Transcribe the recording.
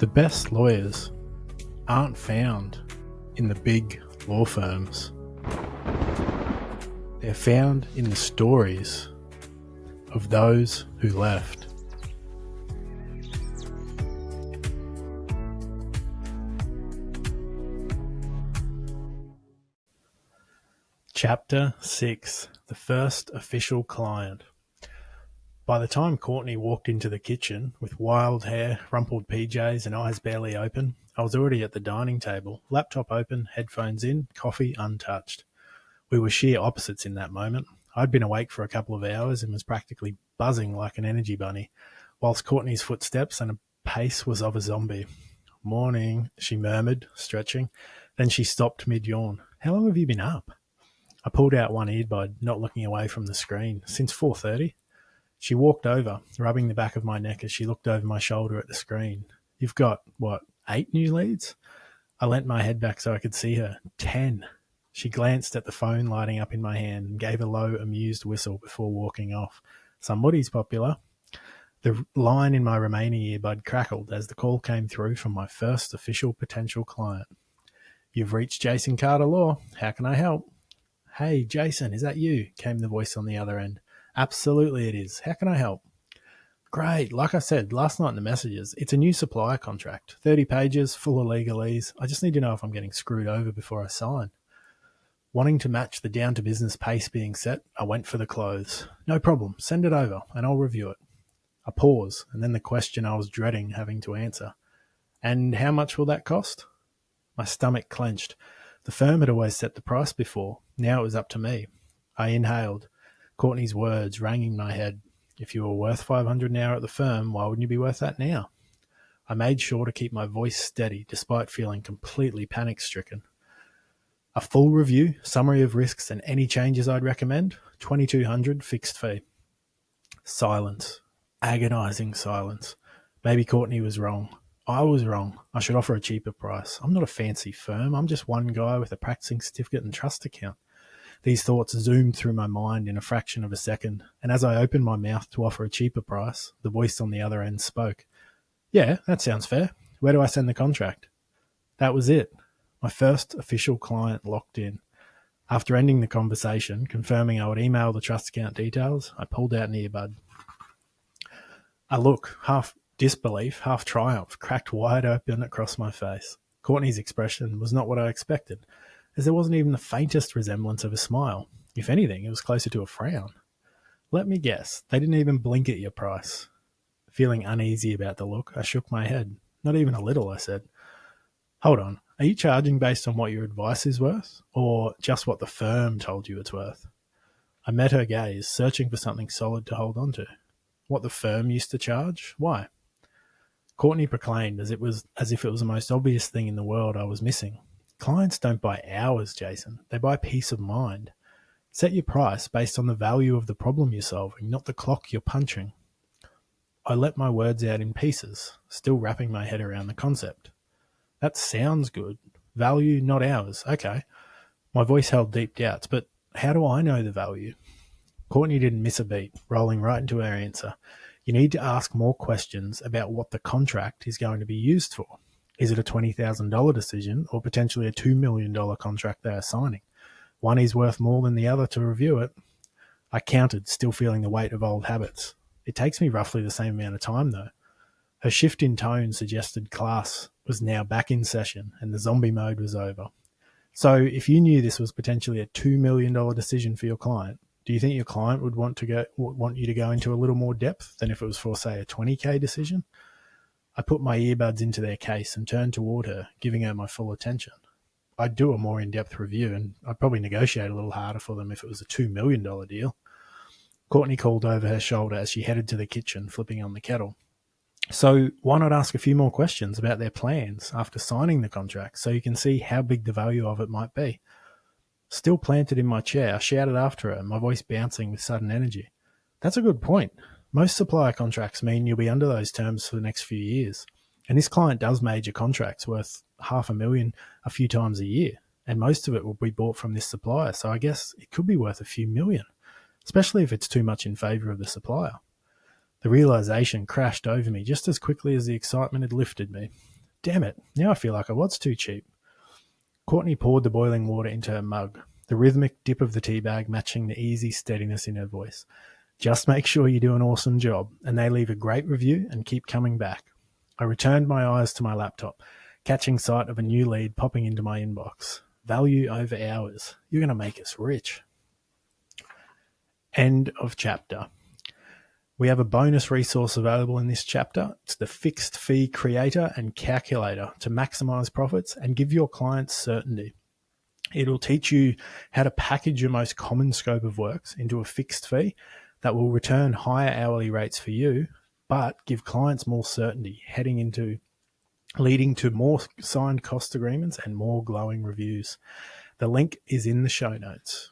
The best lawyers aren't found in the big law firms. They're found in the stories of those who left. Chapter 6. The First Official Client. By the time Courtney walked into the kitchen with wild hair, rumpled PJs and eyes barely open, I was already at the dining table, laptop open, headphones in, coffee untouched. We were sheer opposites in that moment. I'd been awake for a couple of hours and was practically buzzing like an energy bunny, whilst Courtney's footsteps and pace was of a zombie. "Morning," she murmured, stretching. Then she stopped mid-yawn. "How long have you been up?" I pulled out one earbud, not looking away from the screen. "Since 4:30. She walked over, rubbing the back of my neck as she looked over my shoulder at the screen. "You've got, 8 new leads?" I leant my head back so I could see her. 10. She glanced at the phone lighting up in my hand and gave a low, amused whistle before walking off. "Somebody's popular." The line in my remaining earbud crackled as the call came through from my first official potential client. "You've reached Jason Carter Law. How can I help?" "Hey, Jason, is that you?" came the voice on the other end. "Absolutely it is. How can I help?" "Great. Like I said last night in the messages, it's a new supplier contract. 30 pages, full of legalese. I just need to know if I'm getting screwed over before I sign." Wanting to match the down-to-business pace being set, I went for the clothes. "No problem. Send it over, and I'll review it." A pause, and then the question I was dreading having to answer. "And how much will that cost?" My stomach clenched. The firm had always set the price before. Now it was up to me. I inhaled. Courtney's words rang in my head. "If you were worth $500 an hour at the firm, why wouldn't you be worth that now?" I made sure to keep my voice steady despite feeling completely panic-stricken. "A full review, summary of risks and any changes I'd recommend, $2,200 fixed fee." Silence. Agonizing silence. Maybe Courtney was wrong. I was wrong. I should offer a cheaper price. I'm not a fancy firm. I'm just one guy with a practicing certificate and trust account. These thoughts zoomed through my mind in a fraction of a second, and as I opened my mouth to offer a cheaper price, the voice on the other end spoke. "Yeah, that sounds fair. Where do I send the contract?" That was it. My first official client locked in. After ending the conversation, confirming I would email the trust account details, I pulled out an earbud. A look, half disbelief, half triumph, cracked wide open across my face. Courtney's expression was not what I expected, as there wasn't even the faintest resemblance of a smile. If anything, it was closer to a frown. "Let me guess, they didn't even blink at your price." Feeling uneasy about the look, I shook my head. "Not even a little," I said. "Hold on, are you charging based on what your advice is worth, or just what the firm told you it's worth?" I met her gaze, searching for something solid to hold on to. "What the firm used to charge? Why?" Courtney proclaimed as if it was the most obvious thing in the world I was missing. "Clients don't buy hours, Jason. They buy peace of mind. Set your price based on the value of the problem you're solving, not the clock you're punching." I let my words out in pieces, still wrapping my head around the concept. "That sounds good. Value, not hours. Okay." My voice held deep doubts, but how do I know the value? Courtney didn't miss a beat, rolling right into her answer. "You need to ask more questions about what the contract is going to be used for. Is it a $20,000 decision or potentially a $2 million contract they are signing? One is worth more than the other to review it." I counted, still feeling the weight of old habits. "It takes me roughly the same amount of time, though." Her shift in tone suggested class was now back in session and the zombie mode was over. "So if you knew this was potentially a $2 million decision for your client, do you think your client would want you to go into a little more depth than if it was for, say, a $20K decision?" I put my earbuds into their case and turned toward her, giving her my full attention. I'd do a more in-depth review, and I'd probably negotiate a little harder for them if it was a $2 million deal. Courtney called over her shoulder as she headed to the kitchen, flipping on the kettle. "So why not ask a few more questions about their plans after signing the contract so you can see how big the value of it might be?" Still planted in my chair, I shouted after her, my voice bouncing with sudden energy. "That's a good point. Most supplier contracts mean you'll be under those terms for the next few years. And this client does major contracts worth $500,000 a few times a year. And most of it will be bought from this supplier. So I guess it could be worth a few million, especially if it's too much in favor of the supplier." The realization crashed over me just as quickly as the excitement had lifted me. Damn it, now I feel like I was too cheap. Courtney poured the boiling water into her mug, the rhythmic dip of the tea bag matching the easy steadiness in her voice. Just make sure you do an awesome job, and they leave a great review and keep coming back. I returned my eyes to my laptop, catching sight of a new lead popping into my inbox. Value over hours. You're going to make us rich. End of chapter. We have a bonus resource available in this chapter. It's the Fixed Fee Creator and Calculator to maximize profits and give your clients certainty. It'll teach you how to package your most common scope of works into a fixed fee that will return higher hourly rates for you, but give clients more certainty, leading to more signed cost agreements and more glowing reviews. The link is in the show notes.